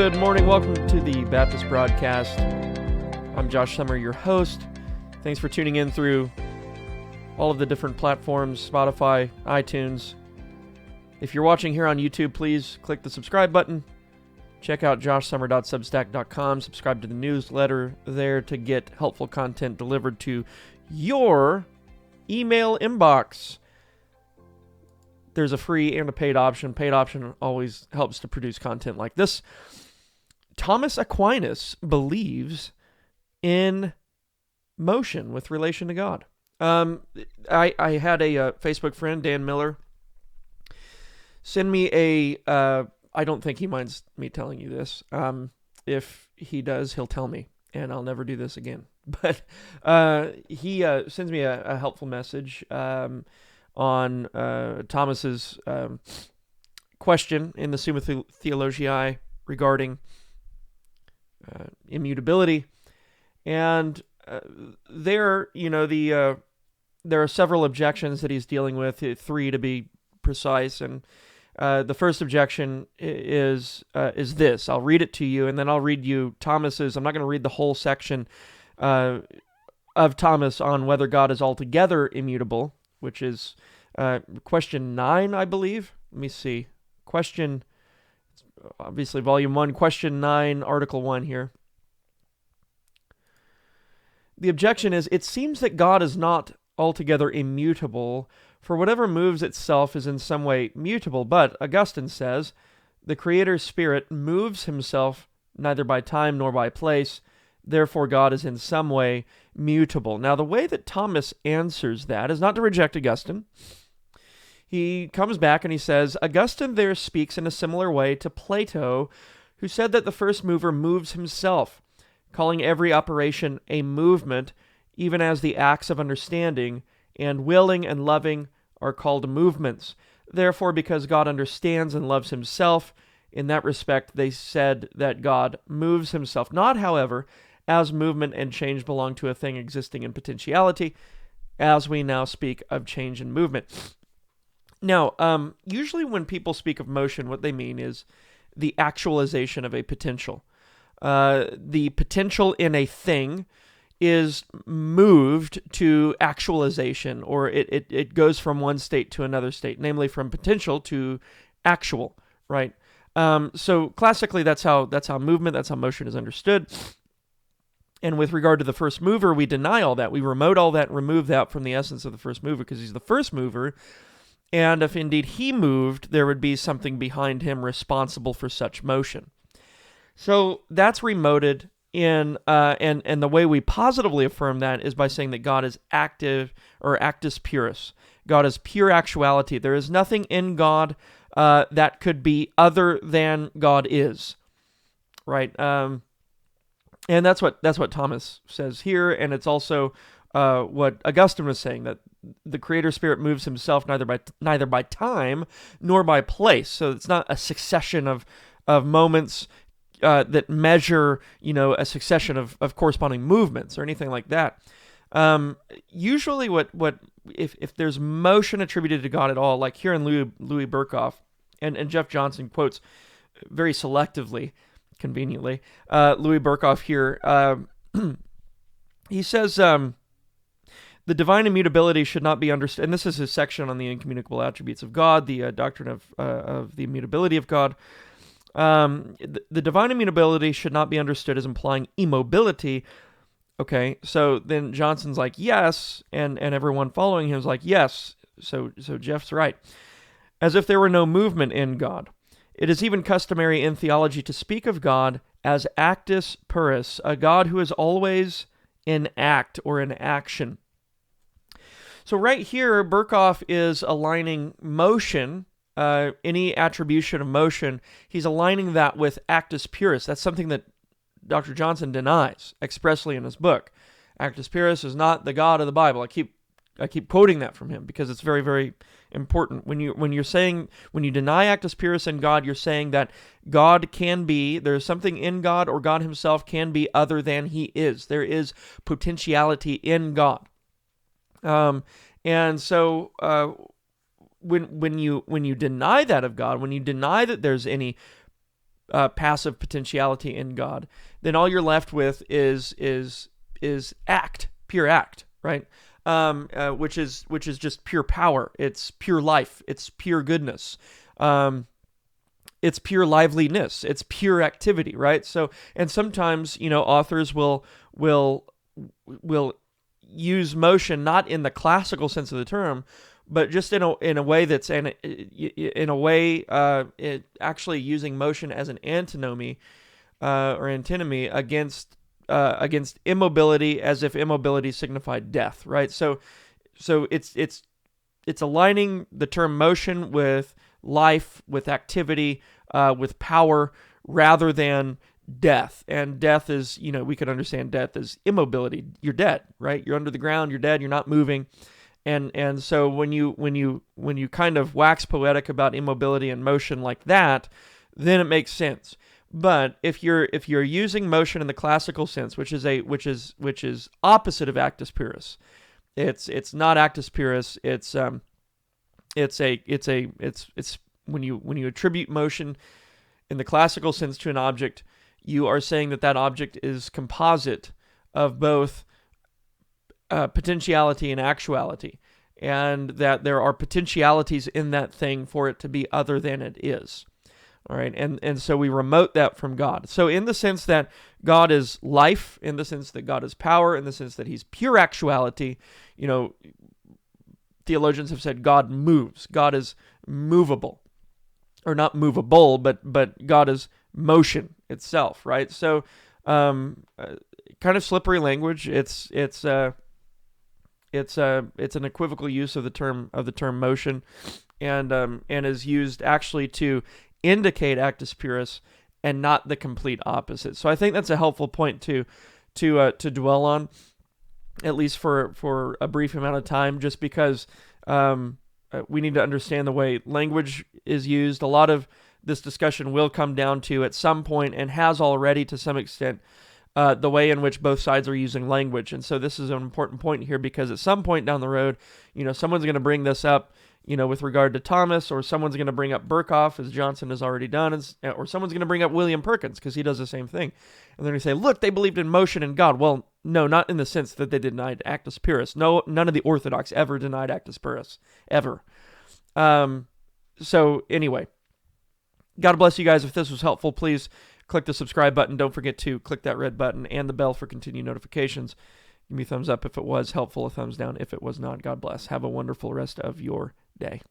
Good morning. Welcome to the Baptist Broadcast. I'm Josh Summer, your host. Thanks for tuning in through all of the different platforms, Spotify, iTunes. If you're watching here on YouTube, please click the subscribe button. Check out joshsummer.substack.com. Subscribe to the newsletter there to get helpful content delivered to your email inbox. There's a free and a paid option. Paid option always helps to produce content like this. Thomas Aquinas believes in motion with relation to God. I had a Facebook friend, Dan Miller, send me I don't think he minds me telling you this. If he does, he'll tell me, and I'll never do this again. But he sends me a helpful message on Thomas's question in the Summa Theologiae regarding immutability, and there are several objections that he's dealing with, 3 to be precise, and the first objection is this. I'll read it to you, and then I'll read you Thomas's. I'm not going to read the whole section of Thomas on whether God is altogether immutable, which is question 9, I believe. Let me see. Obviously, volume 1, question 9, article 1 here. The objection is, it seems that God is not altogether immutable, for whatever moves itself is in some way mutable. But, Augustine says, the Creator's Spirit moves himself neither by time nor by place, therefore God is in some way mutable. Now, the way that Thomas answers that is not to reject Augustine. He comes back and he says, Augustine there speaks in a similar way to Plato, who said that the first mover moves himself, calling every operation a movement, even as the acts of understanding and willing and loving are called movements. Therefore, because God understands and loves himself, in that respect they said that God moves himself. Not, however, as movement and change belong to a thing existing in potentiality, as we now speak of change and movement. Now, usually when people speak of motion, what they mean is the actualization of a potential. The potential in a thing is moved to actualization, or it goes from one state to another state, namely from potential to actual, right? So classically, that's how movement, that's how motion is understood. And with regard to the first mover, we deny all that. We remote all that, remove that from the essence of the first mover, because he's the first mover. And if indeed he moved, there would be something behind him responsible for such motion. So that's remoted in, and the way we positively affirm that is by saying that God is active, or actus purus. God is pure actuality. There is nothing in God that could be other than God is, right? And that's what Thomas says here, and it's also what Augustine was saying, that the Creator Spirit moves himself neither by time nor by place. So it's not a succession of moments that measure, a succession of corresponding movements or anything like that. Usually, if there's motion attributed to God at all, like here in Louis Berkhoff, and Jeff Johnson quotes very selectively, conveniently, Louis Berkhoff here, he says, the divine immutability should not be understood, and this is his section on the incommunicable attributes of God, the doctrine of the immutability of God. The divine immutability should not be understood as implying immobility. Okay, so then Johnson's like, yes, and everyone following him is like, yes, so Jeff's right. As if there were no movement in God. It is even customary in theology to speak of God as actus purus, a God who is always in act or in action. So right here, Berkhoff is aligning motion, any attribution of motion, he's aligning that with actus purus. That's something that Dr. Johnson denies expressly in his book. Actus purus is not the God of the Bible. I keep quoting that from him because it's very, very important. When you deny actus purus in God, you're saying that God can be, there's something in God, or God himself can be other than he is. There is potentiality in God. And so when you deny that of God, when you deny that there's any passive potentiality in God, then all you're left with is act, pure act, right? Which is just pure power. It's pure life. It's pure goodness. It's pure liveliness. It's pure activity, right? So, and sometimes authors will use motion not in the classical sense of the term, but just in a way that's actually using motion as an antinomy or antinomy against immobility, as if immobility signified death, right? So it's aligning the term motion with life, with activity, with power, rather than death. And death is, we could understand death as immobility. You're dead, right? You're under the ground. You're dead. You're not moving. And so when you kind of wax poetic about immobility and motion like that, then it makes sense. But if you're using motion in the classical sense, which is opposite of actus purus, it's not actus purus. It's when you attribute motion in the classical sense to an object, you are saying that object is composite of both potentiality and actuality, and that there are potentialities in that thing for it to be other than it is. All right, and so we remote that from God. So in the sense that God is life, in the sense that God is power, in the sense that he's pure actuality, theologians have said God moves. God is movable, or not movable, but God is motion itself, right? So kind of slippery language. It's an equivocal use of the term motion, and is used actually to indicate actus purus and not the complete opposite. So I think that's a helpful point to dwell on, at least for a brief amount of time, just because we need to understand the way language is used. A lot of this discussion will come down to, at some point, and has already to some extent, the way in which both sides are using language. And so this is an important point here, because at some point down the road, someone's going to bring this up, with regard to Thomas, or someone's going to bring up Berkhoff, as Johnson has already done, or someone's going to bring up William Perkins, because he does the same thing. And they're going to say, look, they believed in motion and God. Well, no, not in the sense that they denied actus purus. No, none of the Orthodox ever denied actus purus, ever. So anyway, God bless you guys. If this was helpful, please click the subscribe button. Don't forget to click that red button and the bell for continued notifications. Give me a thumbs up if it was helpful, a thumbs down if it was not. God bless. Have a wonderful rest of your day.